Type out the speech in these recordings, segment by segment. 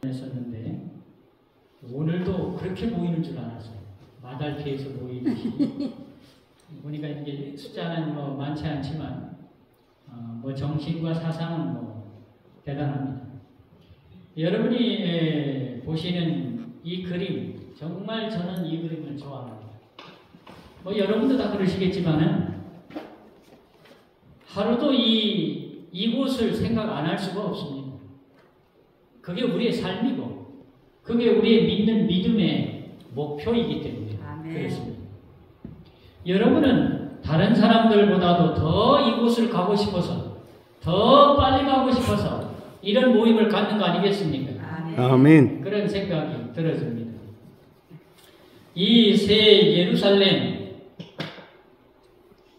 했었는데 오늘도 그렇게 보이는 줄 알았어요. 마달피에서 보이듯이. 보니까 이게 숫자는 뭐 많지 않지만 뭐 정신과 사상은 뭐 대단합니다. 여러분이 보시는 이 그림, 정말 저는 이 그림을 좋아합니다. 뭐 여러분도 다 그러시겠지만은 하루도 이곳을 생각 안 할 수가 없습니다. 그게 우리의 삶이고 그게 우리의 믿는 믿음의 목표이기 때문에 그렇습니다. 여러분은 다른 사람들보다도 더 이곳을 가고 싶어서 더 빨리 가고 싶어서 이런 모임을 갖는 거 아니겠습니까? 아멘. 그런 생각이 들어집니다. 이 새 예루살렘에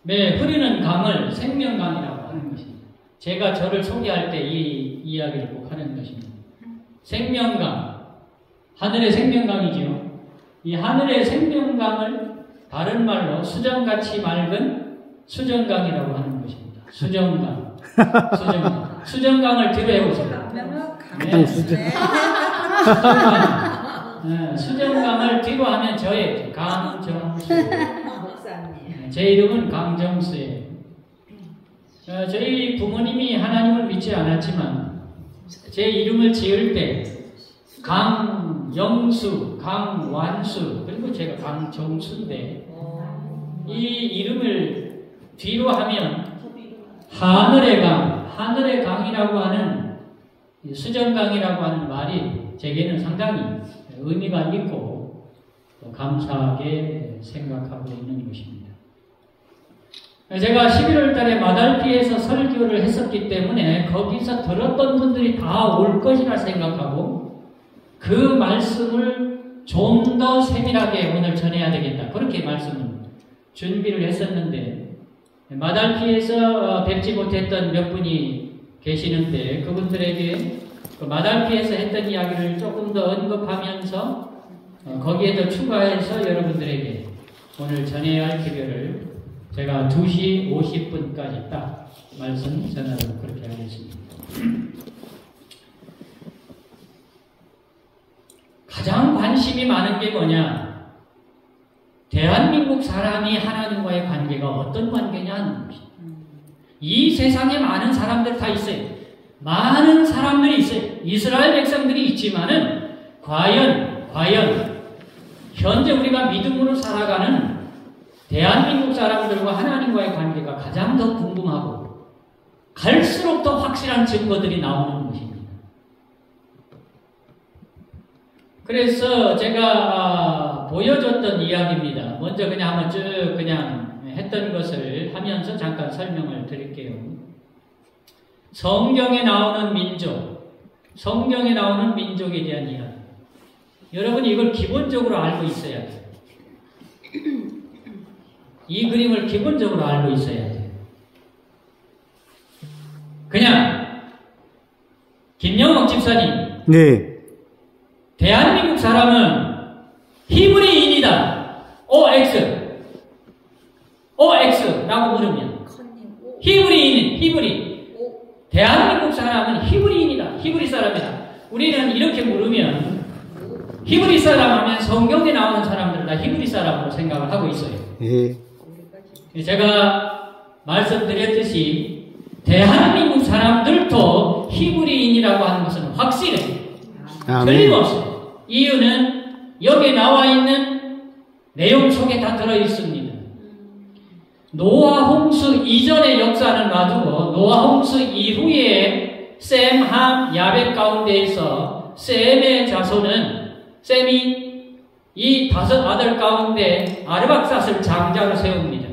흐르는 강을 생명강이라고 하는 것입니다. 제가 저를 소개할 때 이 이야기를 꼭 하는 것입니다. 생명강, 하늘의 생명강이지요. 이 하늘의 생명강을 다른 말로 수정같이 맑은 수정강이라고 하는 것입니다. 수정강. 수정강. 수정강을 뒤로 해보세요. 네. 수정강을 뒤로 하면 저의 강정수. 제 이름은 강정수예요. 저희 부모님이 하나님을 믿지 않았지만 제 이름을 지을 때 강영수, 강완수, 그리고 제가 강정수인데 이 이름을 뒤로 하면 하늘의 강, 하늘의 강이라고 하는 수정강이라고 하는 말이 제게는 상당히 의미가 있고 또 감사하게 생각하고 있는 것입니다. 제가 11월 달에 마달피에서 설교를 했었기 때문에 거기서 들었던 분들이 다 올 것이라 생각하고 그 말씀을 좀 더 세밀하게 오늘 전해야 되겠다. 그렇게 말씀을 준비를 했었는데 마달피에서 뵙지 못했던 몇 분이 계시는데 그분들에게 그 마달피에서 했던 이야기를 조금 더 언급하면서 거기에 더 추가해서 여러분들에게 오늘 전해야 할 기별을 제가 2시 50분까지 딱 말씀 전하도록 그렇게 하겠습니다. 가장 관심이 많은 게 뭐냐? 대한민국 사람이 하나님과의 관계가 어떤 관계냐 하는 것입니다. 이 세상에 많은 사람들 다 있어요. 많은 사람들이 있어요. 이스라엘 백성들이 있지만은 과연 현재 우리가 믿음으로 살아가는 대한민국 사람들과 하나님과의 관계가 가장 더 궁금하고 갈수록 더 확실한 증거들이 나오는 것입니다. 그래서 제가 보여줬던 이야기입니다. 먼저 그냥 한번 쭉 그냥 했던 것을 하면서 잠깐 설명을 드릴게요. 성경에 나오는 민족, 성경에 나오는 민족에 대한 이야기. 여러분이 이걸 기본적으로 알고 있어야 돼요. 이 그림을 기본적으로 알고 있어야 돼요. 그냥 김영옥 집사님, 네. 대한민국 사람은 히브리인이다. OX라고 물으면 히브리. 대한민국 사람은 히브리인이다. 히브리 사람이다. 우리는 이렇게 물으면 히브리 사람 하면 성경에 나오는 사람들은 다 히브리 사람으로 생각을 하고 있어요. 예. 제가 말씀드렸듯이 대한민국 사람들도 히브리인이라고 하는 것은 확실해요. 틀림없어요. 이유는 여기에 나와 있는 내용 속에 다 들어있습니다. 노아 홍수 이전의 역사는 놔두고 노아 홍수 이후에 셈, 함, 야벳 가운데에서 셈의 자손은 셈이 이 5 아들 가운데 아르박삿을 장자로 세웁니다.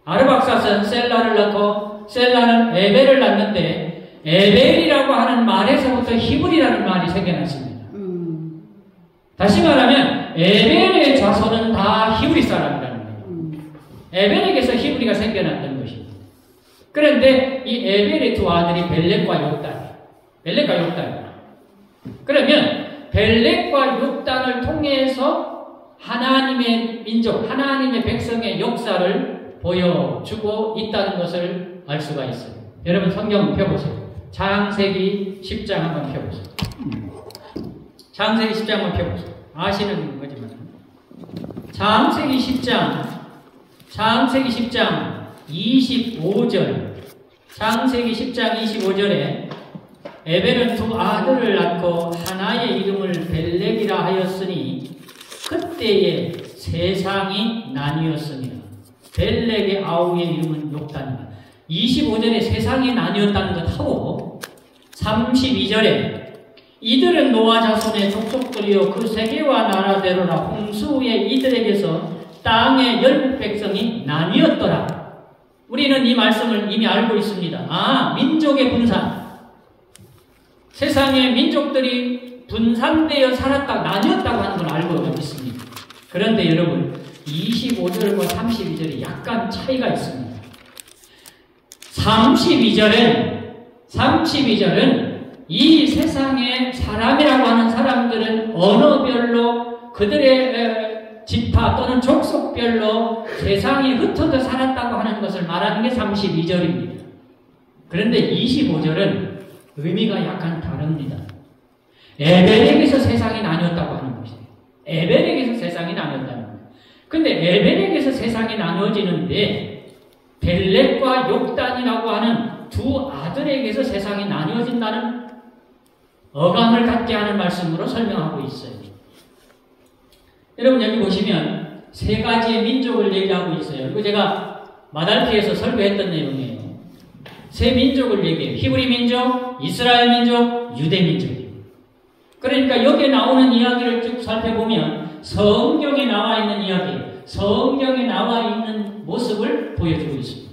아르박삿은 셀라를 낳고 셀라는 에벨을 낳는데 에벨이라고 하는 말에서부터 히브리라는 말이 생겨났습니다. 다시 말하면 에벨의 자손은 다 히브리 사람이라는 거예요. 에벨에게서 히브리가 생겨났던 것입니다. 그런데 이 에벨의 두 아들이 벨렉과 욕단. 그러면 벨렉과 욕단을 통해서 하나님의 민족, 하나님의 백성의 역사를 보여주고 있다는 것을 알 수가 있어요. 여러분 성경 펴보세요. 창세기 10장 한번 펴보세요. 창세기 10장만 펴보세요. 아시는 거지만. 창세기 10장 25절. 창세기 10장 25절에 에벨은 두 아들을 낳고 하나의 이름을 벨렉이라 하였으니 그때에 세상이 나뉘었습니다. 벨렉의 아우의 이름은 욕단이다. 25절에 세상이 나뉘었다는 것하고 32절에 이들은 노아 자손의 족속들이요 그 세계와 나라대로라 홍수 후에 이들에게서 땅의 열국 백성이 나뉘었더라. 우리는 이 말씀을 이미 알고 있습니다. 민족의 분산. 세상의 민족들이 분산되어 살았다, 나뉘었다고 하는 걸 알고 있습니다. 그런데 여러분, 25절과 32절에 약간 차이가 있습니다. 32절은 이 세상의 사람이라고 하는 사람들은 언어별로 그들의 지파 또는 족속별로 세상이 흩어져 살았다고 하는 것을 말하는 게 32절입니다. 그런데 25절은 의미가 약간 다릅니다. 에벨에게서 세상이 나뉘었다고 하는 것이에요. 에벨에게서 세상이 나뉘었다는 거예요. 근데 에벨에게서 세상이 나뉘어지는데 벨렉과 욕단이라고 하는 두 아들에게서 세상이 나뉘어진다는 어감을 갖게 하는 말씀으로 설명하고 있어요. 여러분 여기 보시면 세 가지의 민족을 얘기하고 있어요. 그리고 제가 마달피에서 설교했던 내용이에요. 세 민족을 얘기해요. 히브리 민족, 이스라엘 민족, 유대 민족이에요. 그러니까 여기에 나오는 이야기를 쭉 살펴보면 성경에 나와 있는 이야기, 성경에 나와 있는 모습을 보여주고 있습니다.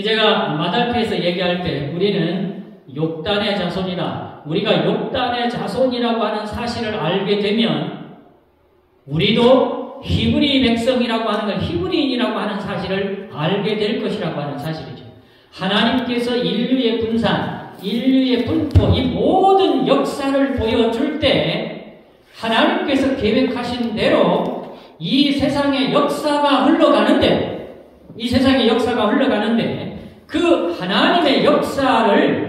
제가 마달피에서 얘기할 때 우리는 욕단의 자손이다. 우리가 욕단의 자손이라고 하는 사실을 알게 되면 우리도 히브리 백성이라고 하는 걸 히브리인이라고 하는 사실을 알게 될 것이라고 하는 사실이죠. 하나님께서 인류의 분산, 인류의 분포, 이 모든 역사를 보여줄 때 하나님께서 계획하신 대로 이 세상의 역사가 흘러가는데 그 하나님의 역사를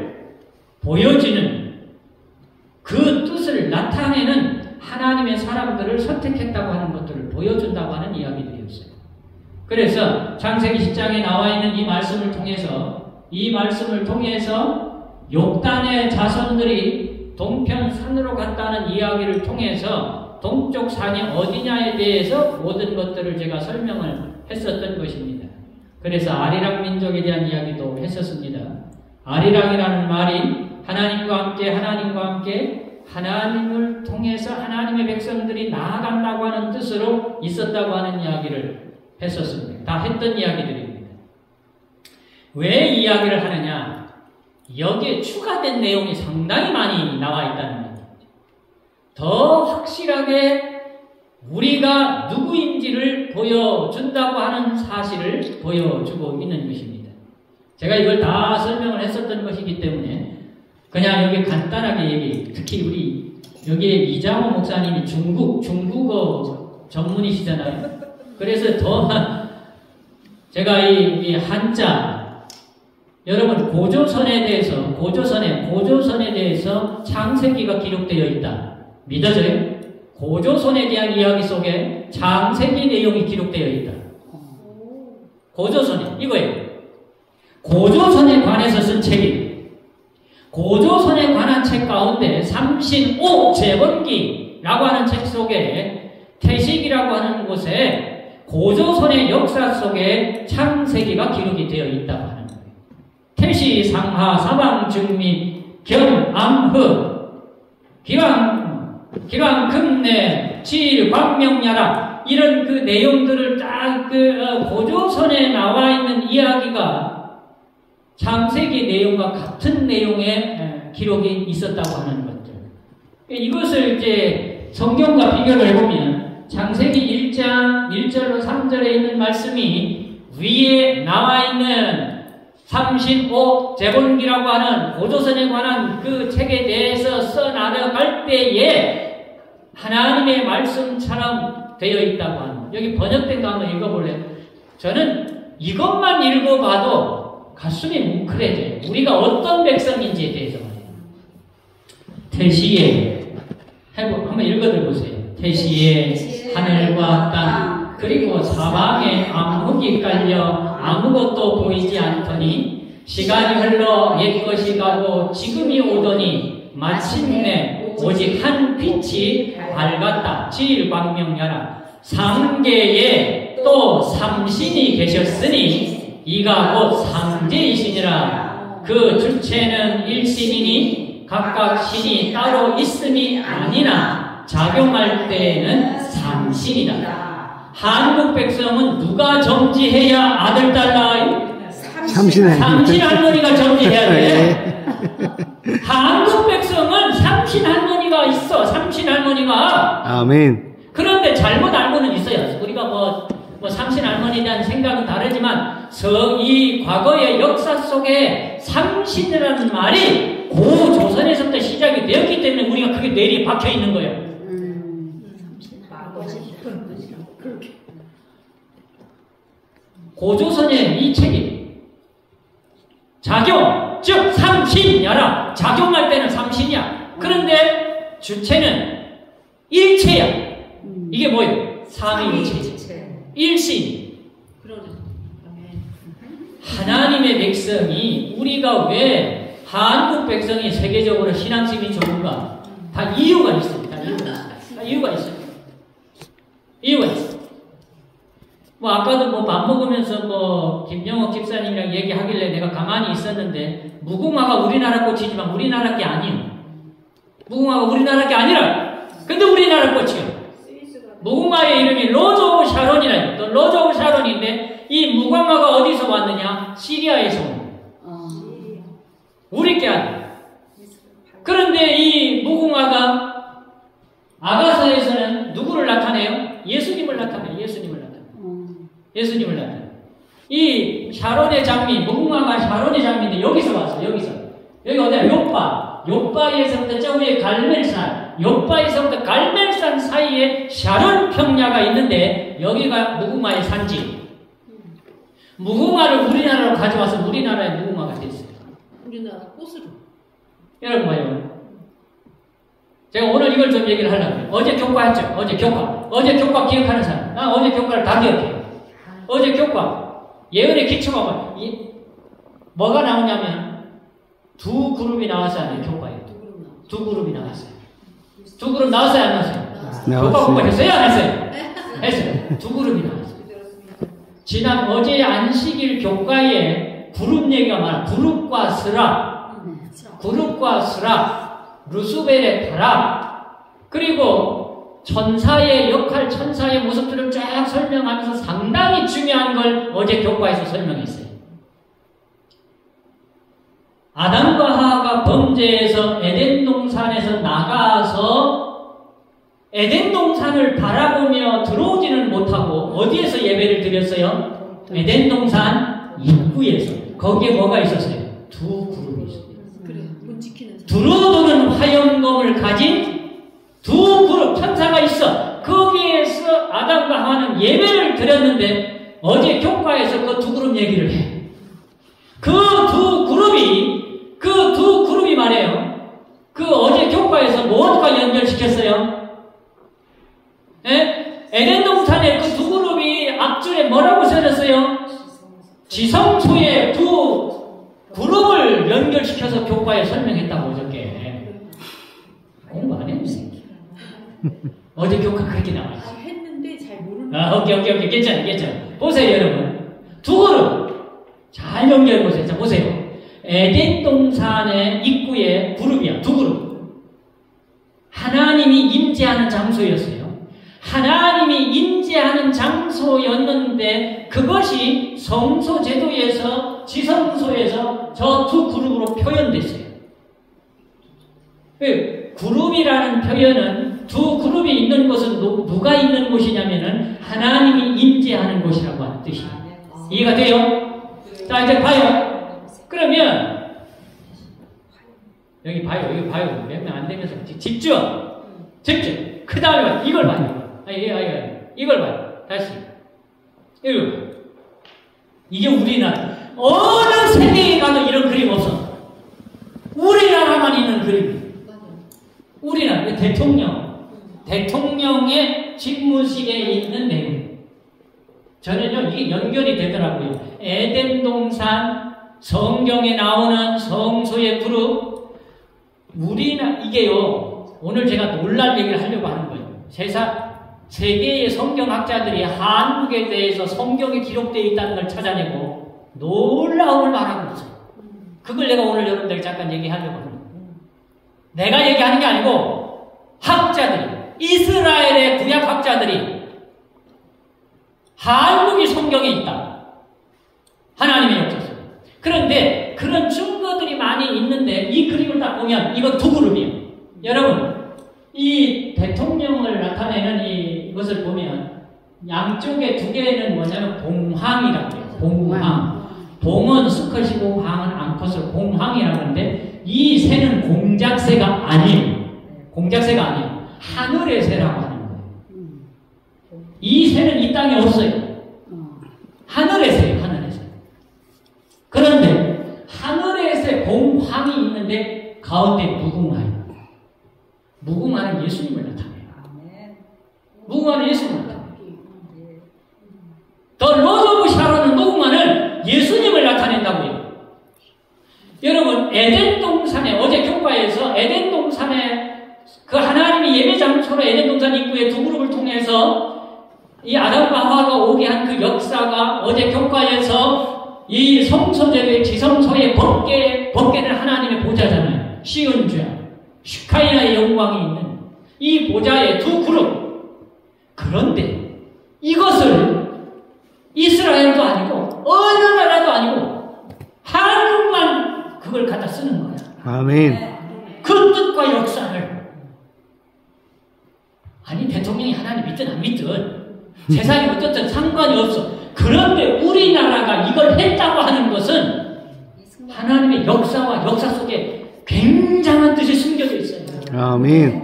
보여지는 그 뜻을 나타내는 하나님의 사람들을 선택했다고 하는 것들을 보여준다고 하는 이야기들이었어요. 그래서 창세기 10장에 나와 있는 이 말씀을 통해서 욕단의 자손들이 동편 산으로 갔다는 이야기를 통해서 동쪽 산이 어디냐에 대해서 모든 것들을 제가 설명을 했었던 것입니다. 그래서 아리랑 민족에 대한 이야기도 했었습니다. 아리랑이라는 말이 하나님과 함께 하나님을 통해서 하나님의 백성들이 나아간다고 하는 뜻으로 있었다고 하는 이야기를 했었습니다. 다 했던 이야기들입니다. 왜 이야기를 하느냐? 여기에 추가된 내용이 상당히 많이 나와 있다는 겁니다. 더 확실하게 우리가 누구인지를 보여준다고 하는 사실을 보여주고 있는 것입니다. 제가 이걸 다 설명을 했었던 것이기 때문에 그냥 여기 간단하게 특히 우리 여기에 이장호 목사님이 중국어 전문이시잖아요. 그래서 더 제가 이 한자 여러분 고조선에 대해서 창세기가 기록되어 있다. 믿어져요? 고조선에 대한 이야기 속에 창세기 내용이 기록되어 있다. 고조선에 이거예요. 고조선에 관해서 쓴 책이 고조선에 관한 책 가운데 35재번기라고 하는 책 속에 태식이라고 하는 곳에 고조선의 역사 속에 창세기가 기록이 되어 있다고 하는 거예요. 태시, 상하, 사방, 중미, 견, 암흑, 기왕, 금내, 질, 광명야라 이런 그 내용들을 딱 고조선에 나와 있는 이야기가 창세기 내용과 같은 내용의 기록이 있었다고 하는 것들. 이것을 이제 성경과 비교를 해보면 창세기 1장 1절로 3절에 있는 말씀이 위에 나와 있는 35재본기라고 하는 고조선에 관한 그 책에 대해서 써나갈 때에 하나님의 말씀처럼 되어 있다고 하는 것. 여기 번역된 거 한번 읽어볼래요? 저는 이것만 읽어봐도 가슴이 뭉클해져요. 우리가 어떤 백성인지에 대해서 말이에요. 태시에 한번 읽어드려보세요. 태시에 하늘과 땅 그리고 사방에 암흑이 깔려 아무것도 보이지 않더니 시간이 흘러 옛것이 가고 지금이 오더니 마침내 오직 한 빛이 밝았다. 지일광명야라. 상계에 또 삼신이 계셨으니 이가 곧 상제이시니라. 그 주체는 일신이니 각각 신이 따로 있음이 아니나 작용할 때에는 삼신이다. 한국 백성은 누가 점지해야 아들 딸 낳아요? 삼신 할머니가 점지해야 돼. 한국 백성은 삼신 할머니가 있어. 삼신 할머니가. 아멘. 그런데 잘못 알고는 있어요. 우리가 뭐 삼신 할머니에 대한 생각은 다르지만 이 과거의 역사 속에 삼신이라는 말이 고조선에서부터 시작이 되었기 때문에 우리가 그게 뇌리에 박혀 있는 거예요. 고조선의 이 책이 작용, 즉 삼신야라. 작용할 때는 삼신이야. 그런데 주체는 일체야. 이게 뭐예요? 삼위일체. 일신. 하나님의 백성이 우리가 왜 한국 백성이 세계적으로 신앙심이 좋은가? 다 이유가 있습니다. 이유가 있어요. 이유가 있어요. 아까도 밥 먹으면서 김영옥 집사님이랑 얘기하길래 내가 가만히 있었는데, 무궁화가 우리나라 꽃이지만 우리나라 게 아니에요. 무궁화가 우리나라 게 아니라, 근데 우리나라 꽃이에요. 무궁화의 이름이 로즈 오브 샤론이라요. 또 로즈 오브 샤론인데, 이 무궁화가 어디서 왔느냐? 시리아에서 온. 우리 게 아니에요. 그런데 이 무궁화가 아가서에서는 누구를 나타내요? 예수님을 나타내요. 예수님을 나타내요. 이 샤론의 장미, 무궁화가 샤론의 장미인데 여기서 왔어. 여기 어디야? 요바에서부터 저 위에 갈멜산, 요바에서부터 갈멜산 사이에 샤론 평야가 있는데 여기가 무궁화의 산지. 무궁화를 우리나라로 가져와서 우리나라의 무궁화가 됐어요. 우리나라 꽃으로. 여러분 봐요. 제가 오늘 이걸 좀 얘기를 하려고 해요. 어제 교과했죠? 어제 교과 기억하는 사람. 나 어제 교과를 다 기억해요. 어제 교과. 예언의 기초가 뭐가 나오냐면 두 그룹이 나왔어요. 교과에. 두 그룹이 나왔어요. 두 그룹 나왔어요? 안 나왔어요? 교과 공부했어요? 안 했어요? 했어요. 두 그룹이 나왔어요. 지난 어제 안식일 교과에 그룹 얘기가 많아. 그룹과 스라, 루스벨의 타락, 그리고 천사의 역할, 천사의 모습들을 쫙 설명하면서 상당히 중요한 걸 어제 교과에서 설명했어요. 아담과 하와가 범죄해서 에덴 동산에서 나가서 에덴 동산을 바라보며 들어오지는 못하고 어디에서 예배를 드렸어요? 에덴 동산 입구에서. 거기에 뭐가 있었어요? 두 그룹이 있었어요. 두루두는 화염검을 가진 두 그룹 천사가 있어. 거기에서 아담과 하와는 예배를 드렸는데 어제 교과에서 그 두 그룹 얘기를 해. 그 두 그룹이 말해요. 그 어제 교과에서 무엇과 연결시켰어요? 예? 에덴 동산에 그 두 그룹이 앞줄에 뭐라고 써졌어요? 지성소의 두 그룹을 연결시켜서 교과에 설명했다고 어저께. 공부 안 했네. 어제 교과 그렇게 나와있어. 했는데 잘 모르는. 오케이. 괜찮아. 보세요, 여러분. 두 그룹. 잘 연결해보세요. 자, 보세요. 에덴 동산의 입구에 그룹이야. 두 그룹. 하나님이 임재하는 장소였어요. 하나님이 임재하는 장소였는데 그것이 성소 제도에서 지성소에서 저 두 그룹으로 표현됐어요. 그룹이라는 표현은 두 그룹이 있는 곳은 누가 있는 곳이냐면은 하나님이 임재하는 곳이라고 하는 뜻이에요. 이해가 돼요? 자, 이제 봐요. 그러면 여기 봐요. 몇 명 안 되면서 집중. 그 다음에 이걸 봐요. 이걸 봐요. 다시. 이게 우리나라. 어느 세계에 가도 이런 그림 없어. 우리나라만 있는 그림. 우리나라 대통령. 대통령의 집무실에 있는 내용. 저는요, 이게 연결이 되더라고요. 에덴 동산, 성경에 나오는 성소의 그룹, 이게요, 오늘 제가 놀랄 얘기를 하려고 하는 거예요. 세계의 성경학자들이 한국에 대해서 성경에 기록되어 있다는 걸 찾아내고 놀라움을 말하고 있어요. 그걸 내가 오늘 여러분들에게 잠깐 얘기하려고 합니다. 내가 얘기하는 게 아니고 학자들이, 이스라엘의 구약학자들이 한국이 성경에 있다. 하나님의 역사서. 그런데 그런 증거들이 많이 있는데 이 그림을 딱 보면 이건 두 그룹이에요. 여러분, 이 대통령을 나타내는 이것을 보면 양쪽에 두 개는 뭐냐면 봉황이라고 해요. 봉황. 봉은 수컷이고 황은 암컷을 봉황이라고 하는데 이 새는 공작새가 아니에요. 공작새가 아니에요. 하늘의 새라고 하는 거예요. 이 새는 이 땅에 없어요. 하늘의 새예요. 하늘의 새. 그런데 하늘의 새 봉황이 있는데 가운데 무궁화예요. 무궁화는 예수님을 나타내요. 무궁화는 예수님을 나타내요. 더 로즈 오브 샤론은 무궁화는 예수님을 나타낸다고요. 여러분, 에덴 동산에, 어제 교과에서 에덴 동산에 그 하나님이 예배 장소로 에덴 동산 입구의 두 그룹을 통해서 이 아담과 하와가 오게 한 그 역사가 어제 교과에서 이 성소제도의 지성소의 법궤는 하나님의 보좌잖아요. 시은좌, 슈카이나의 영광이 있는 이 보좌의 두 그룹. 그런데 이것을 이스라엘도 아니고 어느 나라도 아니고 한국만 그걸 갖다 쓰는 거야. 아멘. 그 뜻과 역사를. 아니, 대통령이 하나님 믿든 안 믿든 세상이 어떻든 상관이 없어. 그런데 우리나라가 이걸 했다고 하는 것은 하나님의 역사와 역사 속에 굉장한 뜻이 숨겨져 있어요. 아멘.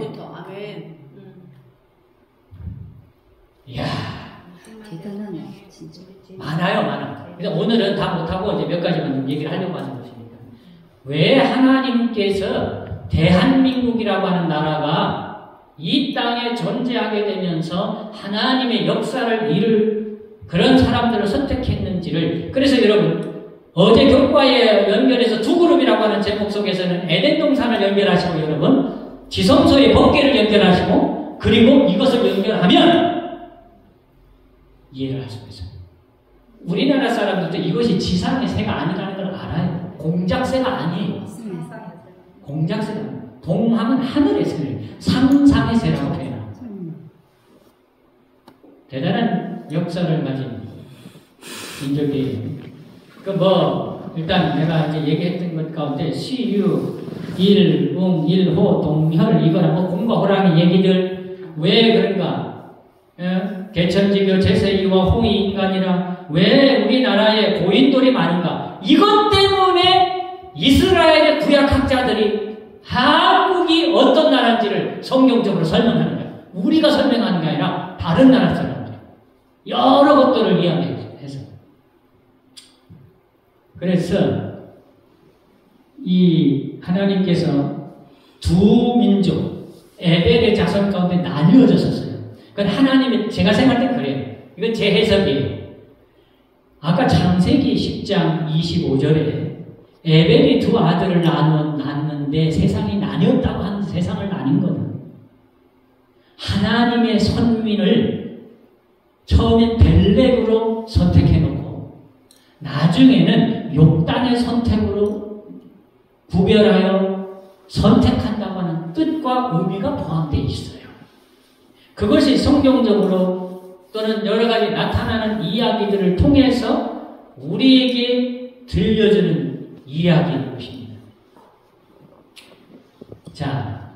이야, 대단하네, 진짜. 많아요. 근데 오늘은 다 못하고 이제 몇 가지만 얘기를 하려고 하는 것입니다. 왜 하나님께서 대한민국이라고 하는 나라가 이 땅에 존재하게 되면서 하나님의 역사를 이룰 그런 사람들을 선택했는지를, 그래서 여러분, 어제 교과에 연결해서 두 그룹이라고 하는 제목 속에서는 에덴 동산을 연결하시고, 여러분, 지성소의 법궤를 연결하시고, 그리고 이것을 연결하면 이해를 할 수가 있어요. 우리나라 사람들도 이것이 지상의 새가 아니라는 걸 알아요. 공작새가 아니에요. 공작새가 아니에요. 봉황은 하늘의 새를, 상상의 새라고 해요. 대단한 역사를 가진 민족이에요. 일단 내가 이제 얘기했던 것 가운데 시유, 일호, 동혈, 이거랑 공과 호랑이 얘기들, 왜 그런가? 개천지교, 제세이와 홍이 인간이라 왜 우리나라에 고인돌이 많은가? 이것 때문에 이스라엘의 구약학자들이 한국이 어떤 나라인지를 성경적으로 설명하는 거예요. 우리가 설명하는 게 아니라 다른 나라 사람들. 여러 것들을 이야기해서. 그래서 이 하나님께서 두 민족, 에벨의 자손 가운데 나뉘어졌었어요. 그건 하나님의, 제가 생각할 때 그래요. 이건 제 해석이에요. 아까 창세기 10장 25절에 에벨이 두 아들을 낳았는데 세상이 나뉘었다고 하는 세상을 나뉜 거는 하나님의 선민을 처음엔 벨렉으로 선택해놓고 나중에는 욕단의 선택으로 구별하여 선택한다고 하는 뜻과 의미가 포함되어 있어요. 그것이 성경적으로 또는 여러 가지 나타나는 이야기들을 통해서 우리에게 들려주는 이야기인 것입니다. 자,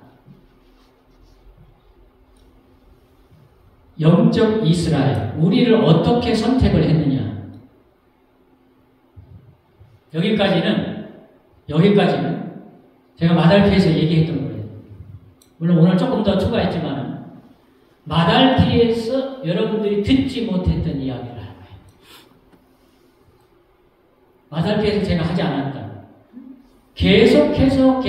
영적 이스라엘, 우리를 어떻게 선택을 했느냐? 여기까지는 제가 마달피에서 얘기했던 거예요. 물론 오늘 조금 더 추가했지만 마달피에서 여러분들이 듣지 못했던 이야기를 하는 거예요. 마달피에서 제가 하지 않았다. 계속해서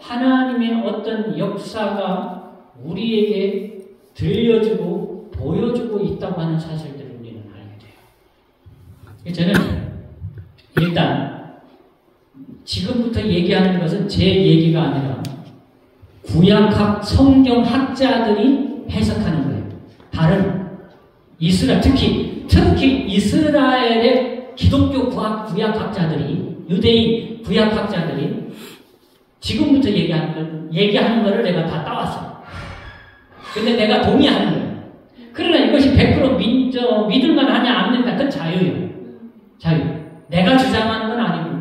하나님의 어떤 역사가 우리에게 들려주고 보여주고 있다고 하는 사실들을 우리는 알게 돼요. 저는 일단 지금부터 얘기하는 것은 제 얘기가 아니라 구약학 성경학자들이 해석하는 거예요. 다른 이스라엘, 특히 이스라엘의 기독교 구약학자들이, 유대인 구약학자들이 지금부터 얘기하는 거를 내가 다 따왔어요. 근데 내가 동의하는 거예요. 그러나 이것이 100% 믿을만 하냐 안 된다. 그건 자유예요. 자유. 내가 주장하는 건 아니고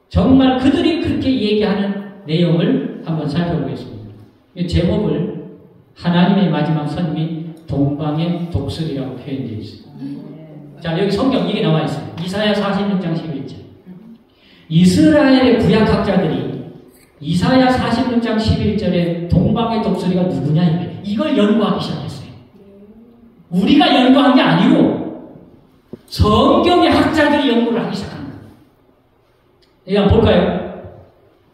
정말 그들이 그렇게 얘기하는 내용을 한번 살펴보겠습니다. 이 제목을 하나님의 마지막 선미 동방의 독수리라고 표현되어 있어요. 자, 여기 성경 이게 나와 있어요. 이사야 46장 11절. 이스라엘의 구약학자들이 이사야 46장 11절에 동방의 독수리가 누구냐 이걸 연구하기 시작했어요. 우리가 연구한 게 아니고 성경의 학자들이 연구를 하기 시작한 거예요. 이거 한번 볼까요?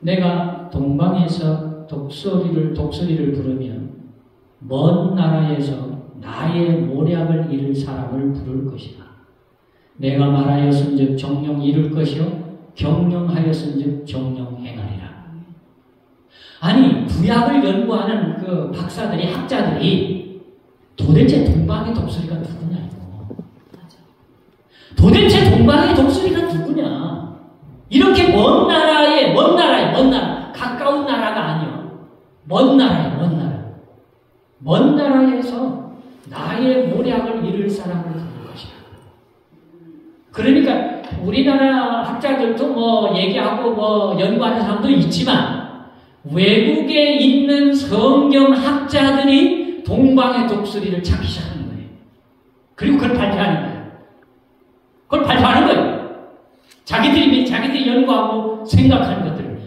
내가 동방에서 독수리를 부르면 먼 나라에서 나의 모략을 이룰 사람을 부를 것이다. 내가 말하였은즉 정령 이룰 것이요 경영하였은즉 정령 행하리라. 아니 구약을 연구하는 그 박사들이 학자들이 도대체 동방의 독수리가 누구냐 이거. 도대체 동방의 독수리가 누구냐. 이렇게 먼 나라 가까운 나라가 아니요. 먼 나라에서 나의 모략을 이룰 사람을 부를 것이다. 그러니까 우리나라 학자들도 얘기하고 연구하는 사람도 있지만 외국에 있는 성경학자들이 동방의 독수리를 찾기 시작하는 거예요. 그리고 그걸 발표하는 거예요. 자기들이 연구하고 생각하는 것들을.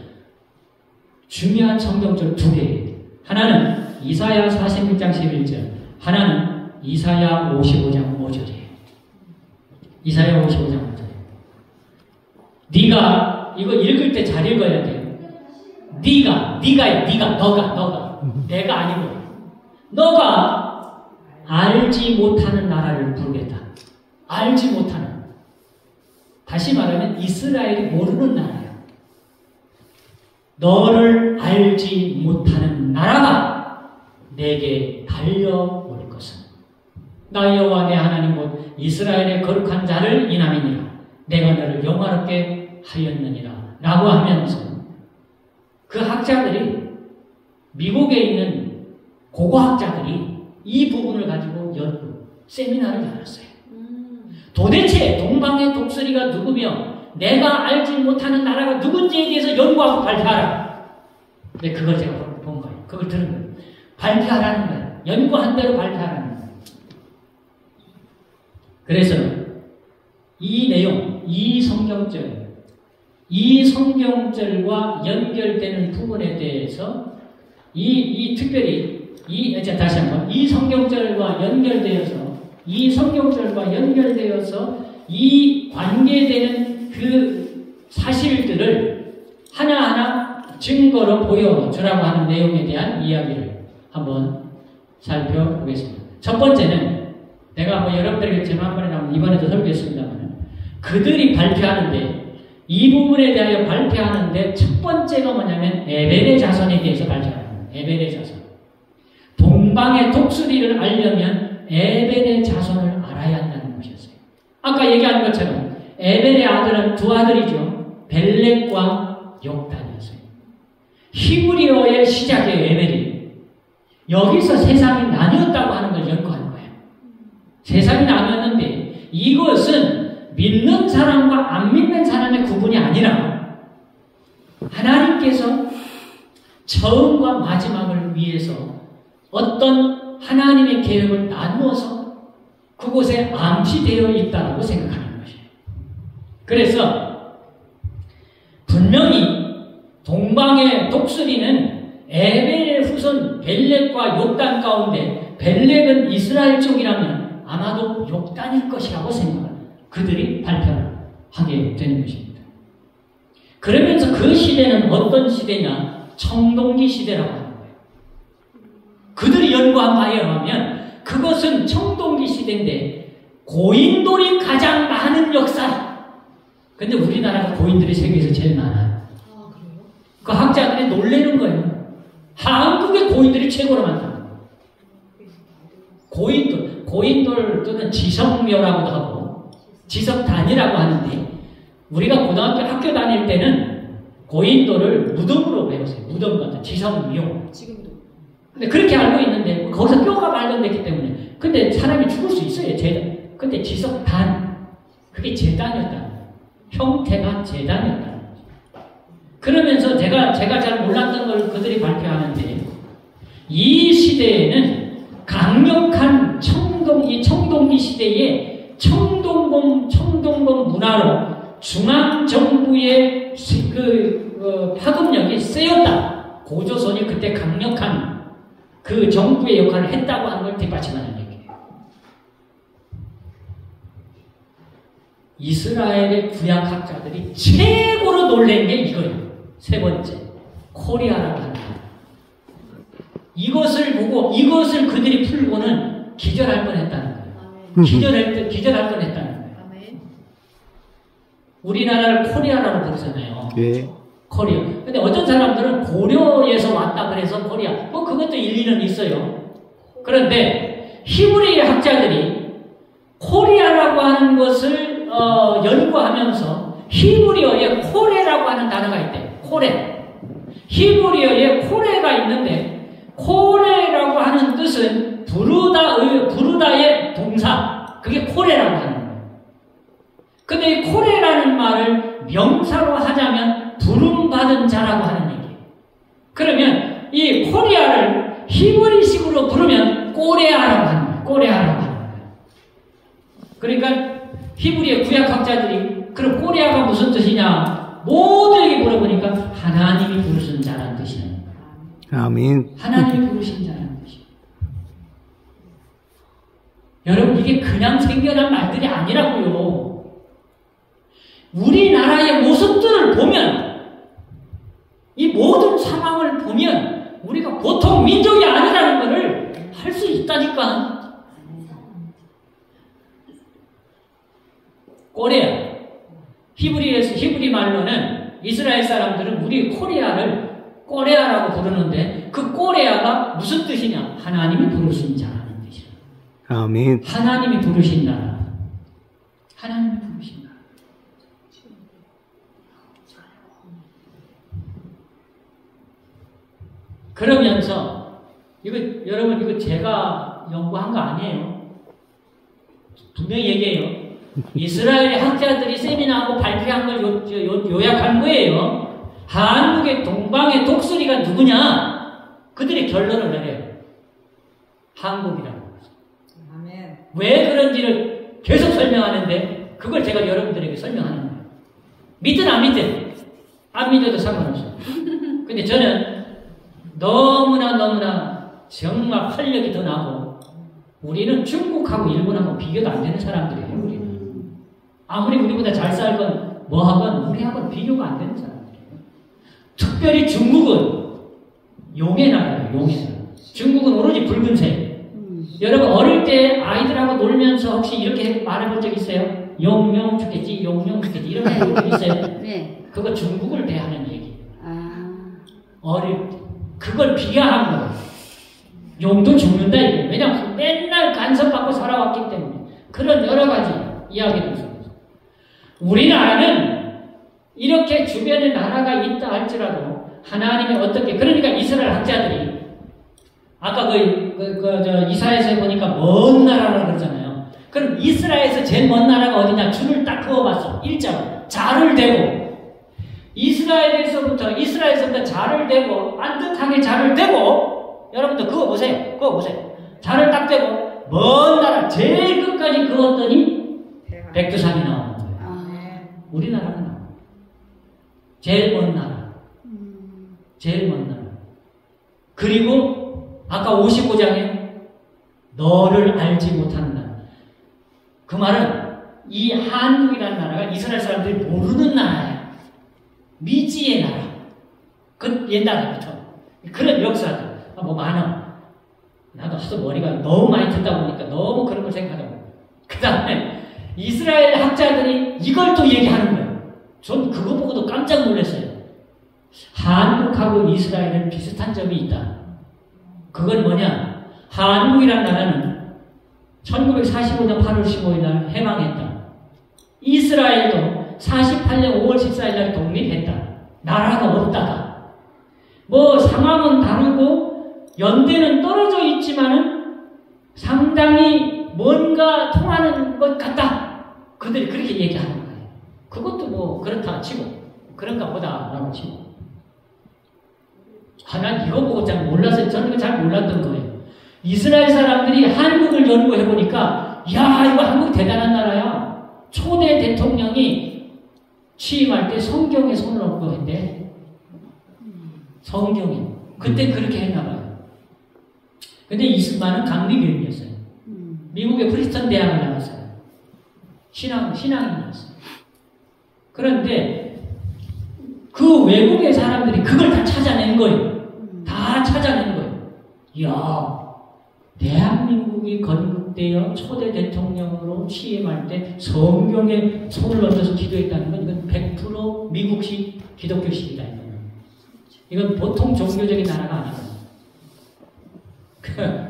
중요한 성경절 두 개. 하나는 이사야 46장 11절, 하나는 이사야 55장 5절이에요. 이사야 55장 5절이에요. 네가 이거 읽을 때 잘 읽어야 돼요. 네가 너가 내가 아니고 너가 알지 못하는 나라를 부르겠다. 알지 못하는. 다시 말하면 이스라엘이 모르는 나라예요. 너를 알지 못하는 나라가 내게 달려올 것은 나 여호와 내 하나님 곧 이스라엘의 거룩한 자를 인함이니라. 내가 너를 영화롭게 하였느니라 라고 하면서 그 학자들이 미국에 있는 고고학자들이 이 부분을 가지고 세미나를 열었어요. 도대체 동방의 독수리가 누구며 내가 알지 못하는 나라가 누군지에 대해서 연구하고 발표하라. 근데 그걸 제가 본 거예요. 그걸 들은 거예요. 발표하라는 거예요. 연구한 대로 발표하라는 거예요. 그래서 이 내용, 이 성경절과 연결되는 부분에 대해서 특별히 다시 한번 이 성경절과 연결되어서 이 관계되는 그 사실들을 하나하나 증거로 보여주라고 하는 내용에 대한 이야기를 한번 살펴보겠습니다. 첫 번째는 내가 여러분들에게 지난번에 이번에도 설교했습니다만 그들이 발표하는데 이 부분에 대하여 발표하는데 첫 번째가 뭐냐면 에벨의 자손에 대해서 발표하는 거예요. 에벨의 자손. 동방의 독수리를 알려면 에벨의 자손을 알아야 한다는 것이었어요. 아까 얘기한 것처럼 에벨의 아들은 두 아들이죠. 벨렉과 욕단이었어요. 히브리어의 시작이에요. 에벨이. 여기서 세상이 나뉘었다고 하는 걸 연구하는 거예요. 세상이 나뉘었는데 이것은 믿는 사람과 안 믿는 사람의 구분이 아니라 하나님께서 처음과 마지막을 위해서 어떤 하나님의 계획을 나누어서 그곳에 암시되어 있다고 생각하는 것이에요. 그래서 분명히 동방의 독수리는 에벨의 후손 벨렉과 욕단 가운데 벨렉은 이스라엘 쪽이라면 아마도 욕단일 것이라고 생각합니다. 그들이 발표를 하게 되는 것입니다. 그러면서 그 시대는 어떤 시대냐? 청동기 시대라고 하는 거예요. 그들이 연구한 바에 의하면 그것은 청동기 시대인데 고인돌이 가장 많은 역사. 근데 우리나라가 고인들이 세계에서 제일 많아요. 아, 그래요? 그 학자들이 놀래는 거예요. 한국의 고인들이 최고로 많다. 고인돌 또는 지성묘라고도 하고 지성단이라고 하는데 우리가 고등학교 학교 다닐 때는 고인돌을 무덤으로 배웠어요. 무덤 같은 지성묘. 지금도. 근데 그렇게 알고 있는데 거기서 뼈가 발견됐기 때문에 근데 사람이 죽을 수 있어요. 재단. 근데 지성단 그게 재단이었다. 형태가 재단이었다. 그러면서 제가 잘 몰랐던 걸 그들이 발표하는데 이 시대에는 강력한 청동기 시대에 청동공 문화로 중앙정부의 파급력이 세였다. 고조선이 그때 강력한 그 정부의 역할을 했다고 하는 걸 뒷받침하는 얘기예요. 이스라엘의 구약학자들이 최고로 놀란 게 이거예요. 세 번째, 코리아라고 하는 거. 이것을 보고 이것을 그들이 풀고는 기절할 뻔했다는 거예요. 기절할 뻔했다는 거예요. 아멘. 우리나라를 코리아라고 부르잖아요. 예. 코리아. 근데 어떤 사람들은 고려에서 왔다 그래서 코리아. 뭐 그것도 일리는 있어요. 그런데 히브리 학자들이 코리아라고 하는 것을 연구하면서 히브리어에 코레라고 하는 단어가 있대. 코레. 히브리어에 코레가 있는데 코레라고 하는 뜻은 부르다의 동사. 그게 코레라고 하는 거예요. 근데 이 코레라는 말을 명사로 하자면 부름받은 자라고 하는 얘기예요. 그러면 이 코리아를 히브리식으로 부르면 꼬레아라고 하는 거예요. 꼬레아라고 하는 거예요. 그러니까 히브리의 구약학자들이 그럼 꼬레아가 무슨 뜻이냐? 모두에게 물어보니까 하나님이 부르신 자라는 뜻이에요. 아멘. 하나님이 부르신 자라는 뜻이에요. 여러분 이게 그냥 생겨난 말들이 아니라고요. 우리나라의 모습들을 보면 이 모든 상황을 보면 우리가 보통 민족이 아니라는 것을 할 수 있다니까. 코리아. 히브리 말로는 이스라엘 사람들은 우리 코리아를 꼬레아라고 부르는데 그 꼬레아가 무슨 뜻이냐? 하나님이 부르신 자라는 뜻이에요. 아멘. 하나님이 부르신 나라. 하나님이 부르신 나라. 그러면서 여러분 이거 제가 연구한 거 아니에요. 분명히 얘기해요. 이스라엘 학자들이 세미나하고 발표한 걸 요약한 거예요. 한국의 동방의 독수리가 누구냐? 그들이 결론을 내려요. 한국이라고. 아멘. 왜 그런지를 계속 설명하는데 그걸 제가 여러분들에게 설명하는 거예요. 믿든 안 믿든 안 믿어도 상관없어요. 근데 저는 너무나 정말 활력이 더 나고 우리는 중국하고 일본하고 비교도 안 되는 사람들이에요. 우리는. 아무리 우리보다 잘 살건 뭐하건 우리하고는 비교가 안 되는 사람들이에요. 특별히 중국은 용의 나라예요. 용의 나라. 중국은 오로지 붉은색. 여러분 어릴 때 아이들하고 놀면서 혹시 이렇게 말해본 적 있어요? 용용 죽겠지, 용용 죽겠지 이런 말 해본 적 있어요? 네. 그거 중국을 대하는 얘기예요. 아. 어릴 때 그걸 비하한 거예요. 용도 죽는다 이거예요. 왜냐하면 맨날 간섭받고 살아왔기 때문에 그런 여러 가지 이야기를 속에서 우리나라는 이렇게 주변에 나라가 있다 할지라도 하나님이 어떻게 그러니까 이스라엘 학자들이 아까 이사야서에 보니까 먼 나라라고 그러잖아요. 그럼 이스라엘에서 제일 먼 나라가 어디냐? 줄을 딱 그어봤어. 일자로 자를 대고 이스라엘에서부터 자를 대고 안뜻하게 자를 대고 여러분들 그거 보세요. 자를 딱 대고 먼 나라 제일 끝까지 그었더니 백두산이 나오는 거예요. 우리나라는 나와요. 제일 먼 나라. 제일 먼 나라. 그리고 아까 55장에 너를 알지 못하는 나라. 그 말은 이 한국이라는 나라가 이스라엘 사람들이 모르는 나라예요. 미지의 나라. 그 옛날에 그렇죠. 그런 역사들 뭐 많아. 나도 하도 머리가 너무 많이 듣다 보니까 너무 그런 걸 생각하더라고요. 그 다음에 이스라엘 학자들이 이걸 또 얘기하는 거예요. 전 그거 보고도 깜짝 놀랐어요. 한국하고 이스라엘은 비슷한 점이 있다. 그건 뭐냐? 한국이란 나라는 1945년 8월 15일 날 해방했다. 이스라엘도 48년 5월 14일 날 독립했다. 나라가 없다가. 뭐 상황은 다르고 연대는 떨어져 있지만은 상당히 뭔가 통하는 것 같다. 그들이 그렇게 얘기하는 거예요. 그것도 뭐 그렇다 치고 그런가 보다라고 치고. 난 이거 보고 잘 몰랐어요. 저는 잘 몰랐던 거예요. 이스라엘 사람들이 한국을 연구해보니까 야 이거 한국 대단한 나라야. 초대 대통령이 취임할 때 성경에 손을 얹고 했대. 성경에. 그때 그렇게 했나봐요. 근데 이승만은 강리교육이었어요. 미국의 프리스턴 대학을 나왔어요. 신앙인이었어요. 그런데 그 외국의 사람들이 그걸 다 찾아낸 거예요. 다 찾아낸 거예요. 이야, 대한민국이 건국되어 초대 대통령으로 취임할 때 성경에 손을 얹어서 기도했다는 건 이건 100% 미국식 기독교식이다. 이건 보통 종교적인 나라가 아니에요.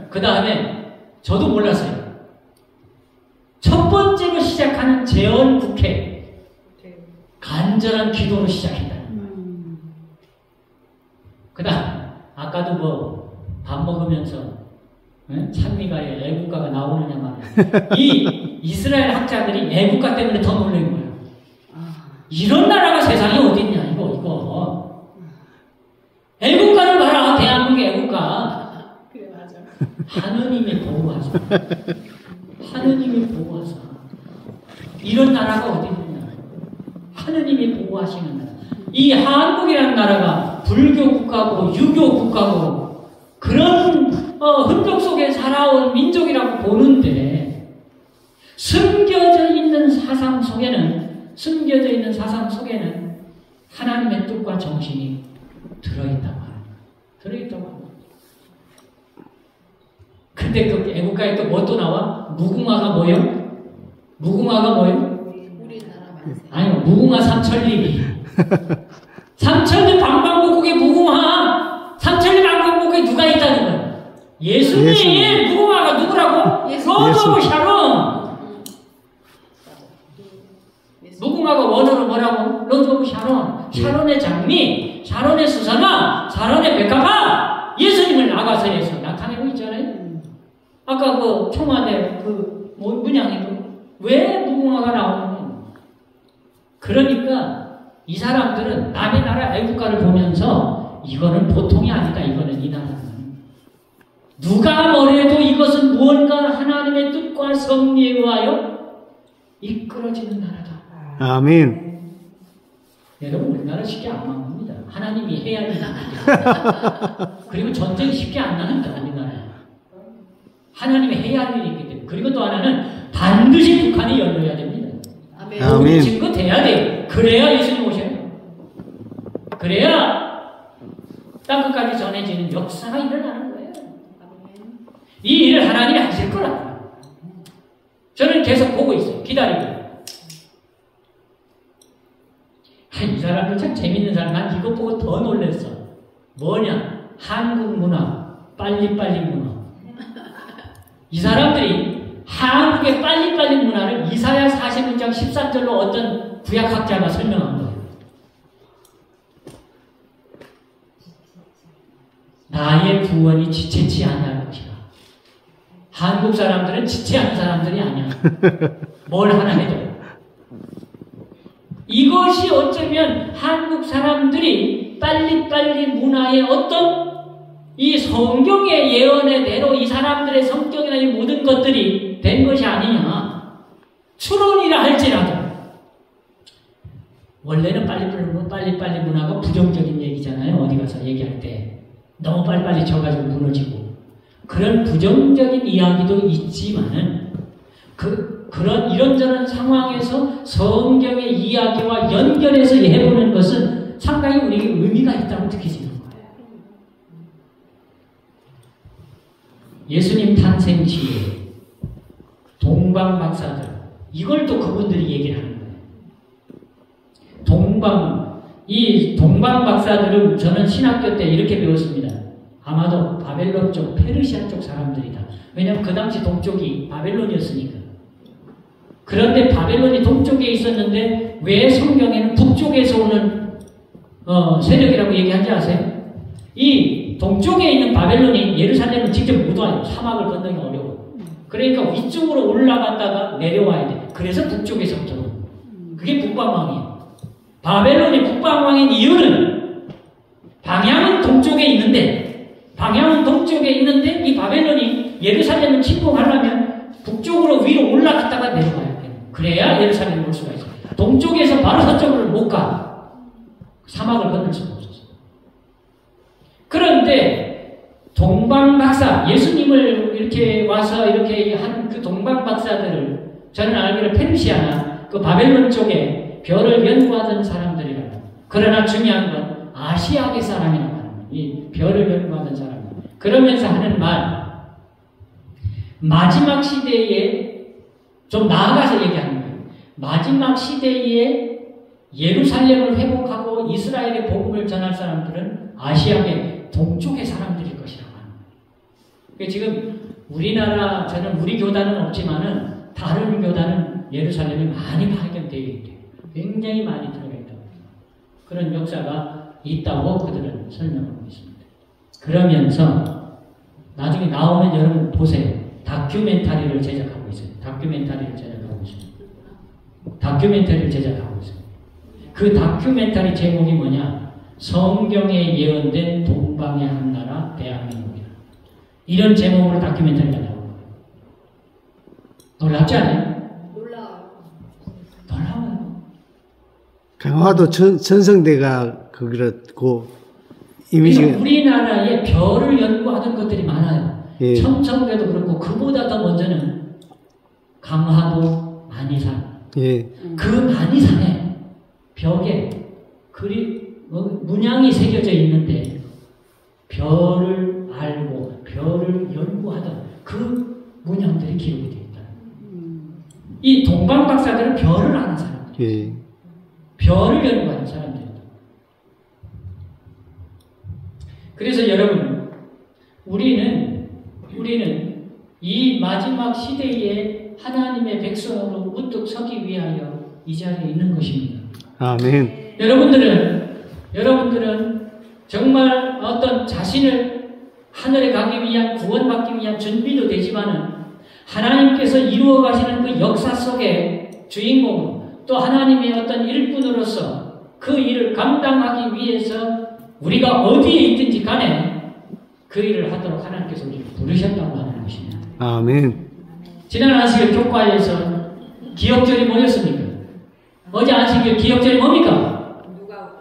그 다음에 저도 몰랐어요. 첫 번째로 시작하는 재헌국회 간절한 기도로 시작했다. 그 다음 아까도 뭐 밥 먹으면서 찬미가에 애국가가 나오느냐 말이야. 이 이스라엘 학자들이 애국가 때문에 더 놀란 거예요. 이런 나라가 세상에 어딨냐 이거. 애국가를 봐라. 대한민국의 애국가. 그래 맞아. 하느님의 보호하사. 하느님의 보호하사. 이런 나라가 어디 있느냐. 하느님이 보호하시는 나라. 이 한국이라는 나라가 불교 국가고 유교 국가고 그런 흔적 속에 살아온 민족이라고 보는데 숨겨져 있는 사상 속에는 하나님의 뜻과 정신이 들어있다고 합니다. 근데 그 애국가에 또 뭐 또 나와? 무궁화가 뭐요? 우리나라 만세. 아니요, 무궁화 삼천리비. 삼천리 방방곡곡에 무궁화. 삼천리 방방곡곡에 누가 있다는 거야? 예수님. 무궁화가 누구라고? 로드 오브 샤론. 무궁화가 원어로 뭐라고? 로드 오브 샤론. 샤론의 장미, 샤론의 수산화, 샤론의 백합화. 예수님을 나가서에서 나타내고 있잖아요. 아까 그 청와대 그 문양에도 왜 무궁화가 나오는? 그러니까 이 사람들은 남의 나라 애국가를 보면서 이거는 보통이 아니다. 이거는 이 나라는 누가 뭐래도 이것은 무언가 하나님의 뜻과 섭리에 의하여 이끌어지는 나라다. 아멘. 여러분 우리나라 쉽게 안 망합니다. 하나님이 해야 하는 일이기 그리고 전쟁이 쉽게 안 나는다. 우리나라 하나님이 해야 할 일이기 때문에. 그리고 또 하나는 반드시 북한이 열려야 됩니다. 아멘. 증거 돼야 돼요. 그래야 예수님 오셔요. 그래야 땅끝까지 전해지는 역사가 일어나는 거예요. 이 일을 하나님이 하실 거라. 저는 계속 보고 있어요. 기다리고. 이 사람들 참 재밌는 사람. 난 이것 보고 더 놀랐어. 뭐냐? 한국 문화, 빨리빨리 문화. 이 사람들이 한국의 빨리빨리 문화를 이사야 41장 13절로 어떤 구약학자가 설명한 거예요. 나의 구원이 지체치 아니할 것이라. 한국 사람들은 지체하는 사람들이 아니야. 뭘 하나 해도. 이것이 어쩌면 한국 사람들이 빨리빨리 문화의 어떤 이 성경의 예언의 대로 이 사람들의 성격이나 이 모든 것들이 된 것이 아니냐. 추론이라 할지라도. 원래는 빨리빨리 문화가 부정적인 얘기잖아요. 어디 가서 얘기할 때. 너무 빨리빨리 져가지고 무너지고. 그런 부정적인 이야기도 있지만은 그런 이런저런 상황에서 성경의 이야기와 연결해서 해보는 것은 상당히 우리에게 의미가 있다고 느껴지는 거예요. 예수님 탄생시에 동방 박사들, 이걸 또 그분들이 얘기를 하는 거예요. 이 동방 박사들은 저는 신학교 때 이렇게 배웠습니다. 아마도 바벨론 쪽, 페르시아 쪽 사람들이다. 왜냐하면 그 당시 동쪽이 바벨론이었으니까. 그런데 바벨론이 동쪽에 있었는데 왜 성경에는 북쪽에서 오는 세력이라고 얘기하는지 아세요? 이 동쪽에 있는 바벨론이 예루살렘을 직접 못 와요. 사막을 건너기 어려워. 그러니까 위쪽으로 올라갔다가 내려와야 돼. 그래서 북쪽에서부터 오는. 그게 북방왕이에요. 바벨론이 북방왕인 이유는 방향은 동쪽에 있는데 이 바벨론이 예루살렘을 침공하려면 북쪽으로 위로 올라갔다가 내려와야 돼요. 그래야 예루살렘을 올 수가 있어요. 동쪽에서 바로 서쪽으로 못 가. 사막을 건널 수가 없어서. 그런데 동방박사, 예수님을 이렇게 와서 이렇게 한 그 동방박사들을 저는 알기로 페르시아나 그 바벨론 쪽에 별을 연구하던 사람들이라. 그러나 중요한 건 아시아계 사람이라고 하는 거예요. 이 별을 연구하던 사람. 그러면서 하는 말, 마지막 시대에 좀 나아가서 얘기하는 거예요. 마지막 시대에 예루살렘을 회복하고 이스라엘의 복음을 전할 사람들은 아시아계 동쪽의 사람들일 것이라고 하는 거예요. 지금 우리나라, 저는 우리 교단은 없지만은 다른 교단은 예루살렘에 많이 발견되어 있대요. 굉장히 많이 들어가 있다고. 그런 역사가 있다고 그들은 설명하고 있습니다. 그러면서 나중에 나오면 여러분 보세요. 다큐멘터리를 제작하고 있어요. 다큐멘터리를 제작하고 있어요. 그 다큐멘터리 제목이 뭐냐? 성경에 예언된 동방의 한 나라 대한민국이다. 이런 제목으로 다큐멘터리가 나옵니다. 놀랍지 않아요? 놀라워요. 강화도 전성대가 그렇고 이미지가 우리나라에 별을 연구하던 것들이 많아요. 예. 청천대도 그렇고 그보다 더 먼저는 강화도 만이산. 예. 그 만이산에 벽에 문양이 새겨져 있는데 별을 알고 별을 연구하던 그 문양들이 기록이 되어 있다. 이 동방 박사들은 별을 아는 사람들. 예. 별을 연구하는 사람들이다. 그래서 여러분, 우리는 이 마지막 시대에 하나님의 백성으로 우뚝 서기 위하여 이 자리에 있는 것입니다. 아멘. 여러분들은 정말 어떤 자신을 하늘에 가기 위한, 구원받기 위한 준비도 되지만은 하나님께서 이루어 가시는 그 역사 속에 주인공, 또 하나님의 어떤 일꾼으로서 그 일을 감당하기 위해서 우리가 어디에 있든지 간에 그 일을 하도록 하나님께서 우리를 부르셨다고 하는 것입니다. 아멘. 지난 안식일 교과에서 기억절이 뭐였습니까? 어제 안식일 기억절이 뭡니까? 누가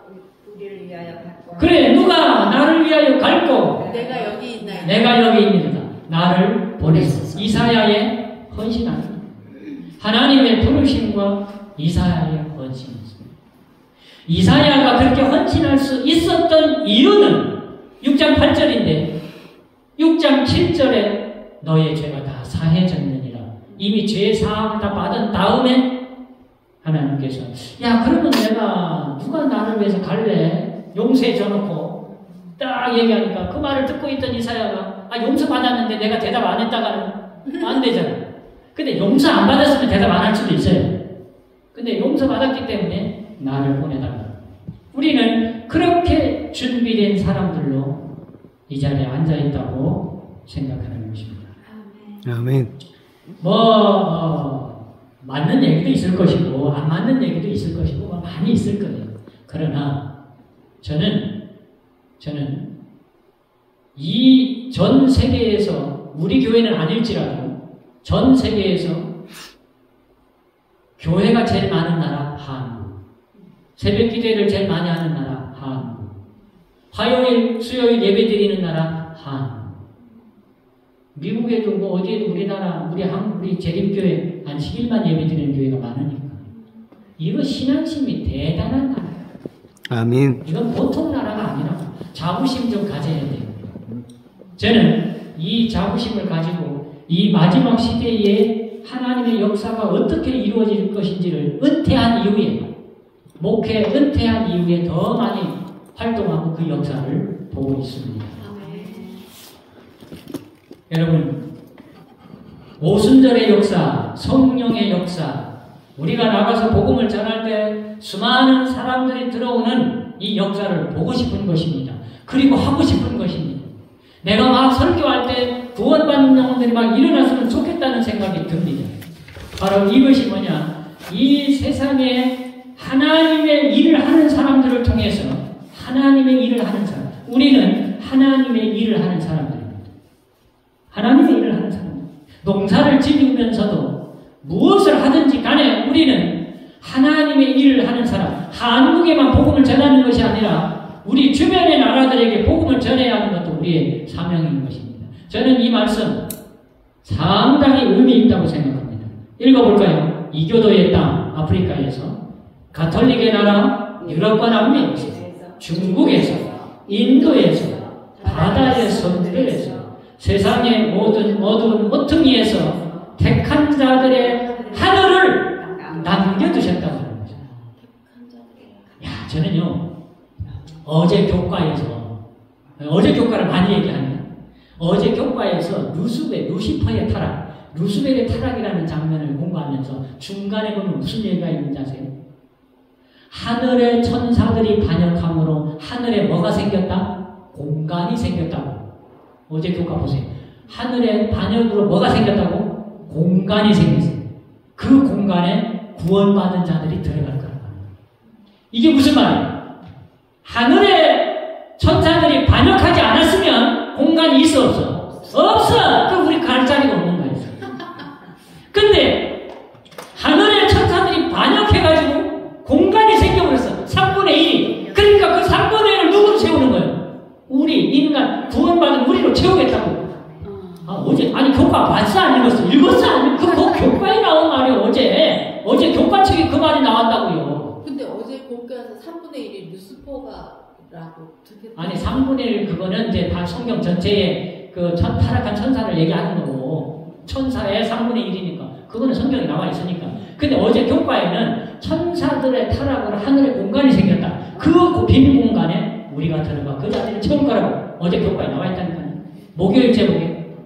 우리를 위하여 갈고. 그래, 누가 나를 위하여 갈고 내가 여기 있나요? 내가 여기 있습니다. 나를 보내소서. 이사야의 헌신합니다. 하나님의 부르심과 이사야의 헌신이었습니다. 이사야가 그렇게 헌신할 수 있었던 이유는 6장 8절인데 6장 7절에 너의 죄가 다 사해졌느니라. 이미 죄 사함을 다 받은 다음에 하나님께서 야 그러면 내가 누가 나를 위해서 갈래? 용서해 줘놓고 딱 얘기하니까 그 말을 듣고 있던 이사야가 용서 받았는데 내가 대답 안 했다가는 안 되잖아. 근데 용서 안 받았으면 대답 안 할 수도 있어요. 근데 용서 받았기 때문에 나를 보내달라. 우리는 그렇게 준비된 사람들로 이 자리에 앉아있다고 생각하는 것입니다. 아멘. 맞는 얘기도 있을 것이고 안 맞는 얘기도 있을 것이고 많이 있을 거예요. 그러나 저는 이 전 세계에서 우리 교회는 아닐지라도 전 세계에서 교회가 제일 많은 나라 한국, 새벽 기도회를 제일 많이 하는 나라 한국, 화요일 수요일 예배 드리는 나라 한국, 미국에도 뭐 어디에도 우리나라 우리 재림교회 안식일만 예배 드리는 교회가 많으니까 이거 신앙심이 대단한 나라예요. 아멘. 이건 보통 나라가 아니라 자부심 좀 가져야 돼요. 저는 이 자부심을 가지고 이 마지막 시대에 하나님의 역사가 어떻게 이루어질 것인지를 은퇴한 이후에, 목회 은퇴한 이후에 더 많이 활동하고 그 역사를 보고 있습니다. 여러분, 오순절의 역사, 성령의 역사, 우리가 나가서 복음을 전할 때 수많은 사람들이 들어오는 이 역사를 보고 싶은 것입니다. 그리고 하고 싶은 것입니다. 내가 막 설교할 때 구원받는 영혼들이 막 일어났으면 좋겠다는 생각이 듭니다. 바로 이것이 뭐냐? 이 세상에 하나님의 일을 하는 사람들을 통해서 하나님의 일을 하는 사람, 우리는 하나님의 일을 하는 사람들입니다. 하나님의 일을 하는 사람. 농사를 지으면서도 무엇을 하든지 간에 우리는 하나님의 일을 하는 사람, 한국에만 복음을 전하는 것이 아니라 우리 주변의 나라들에게 복음을 전해야 하는 것도 우리의 사명인 것입니다. 저는 이 말씀 상당히 의미 있다고 생각합니다. 읽어볼까요? 이교도의 땅, 아프리카에서, 가톨릭의 나라, 유럽과 남미에서, 중국에서, 인도에서, 바다의 섬들에서, 세상의 모든 어두운 모퉁이에서 택한 자들의 하늘을 남겨두셨다고 하는 거죠. 야, 저는요, 어제 교과를 많이 얘기하네요. 어제 교과에서 루시퍼의 타락, 루스벨의 타락이라는 장면을 공부하면서 중간에 보면 무슨 얘기가 있는지 아세요? 하늘의 천사들이 반역함으로 하늘에 뭐가 생겼다? 공간이 생겼다고. 어제 교과 보세요. 하늘의 반역으로 뭐가 생겼다고? 공간이 생겼어요. 그 공간에 구원받은 자들이 들어갈 거라고. 이게 무슨 말이에요? 하늘의 천사들이 반역하지 않았으면 공간이 있어 없어? 없어! 그럼 우리 갈 자리가 없는 거예요. 근데 하늘의 천사들이 반역해가지고 공간이 생겨버렸어. 3분의 1이. 그러니까 그 3분의 1을 누구로 채우는 거예요? 우리 인간 구원받은 우리로 채우겠다고. 아니 교과 봤어 안 읽었어? 읽었어 안 읽었어? 그 교과에 나온 말이에요. 어제 교과책에 그 말이 나왔다고요. 근데 어제 교과에서 3분의 1이 루스퍼가라고 아니 3분의 1 그거는 이제 다 성경 전체에 그 타락한 천사를 얘기하는 거고, 천사의 3분의 1이니까 그거는 성경에 나와 있으니까. 근데 어제 교과에는 천사들의 타락으로 하늘의 공간이 생겼다. 그 빈 공간에 우리가 들어가 그 자리를 채울 거라고 어제 교과에 나와 있다니까요. 목요일 제목에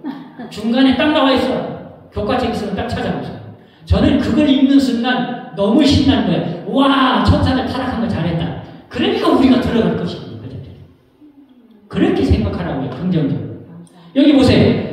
중간에 딱 나와 있어. 교과책 있으면 딱 찾아보세요. 저는 그걸 읽는 순간 너무 신난 거예요. 와, 천사들 타락한 거 잘했다. 그러니까 우리가 들어갈 것입니다. 그렇게 생각하라고요. 긍정적으로. 여기 보세요.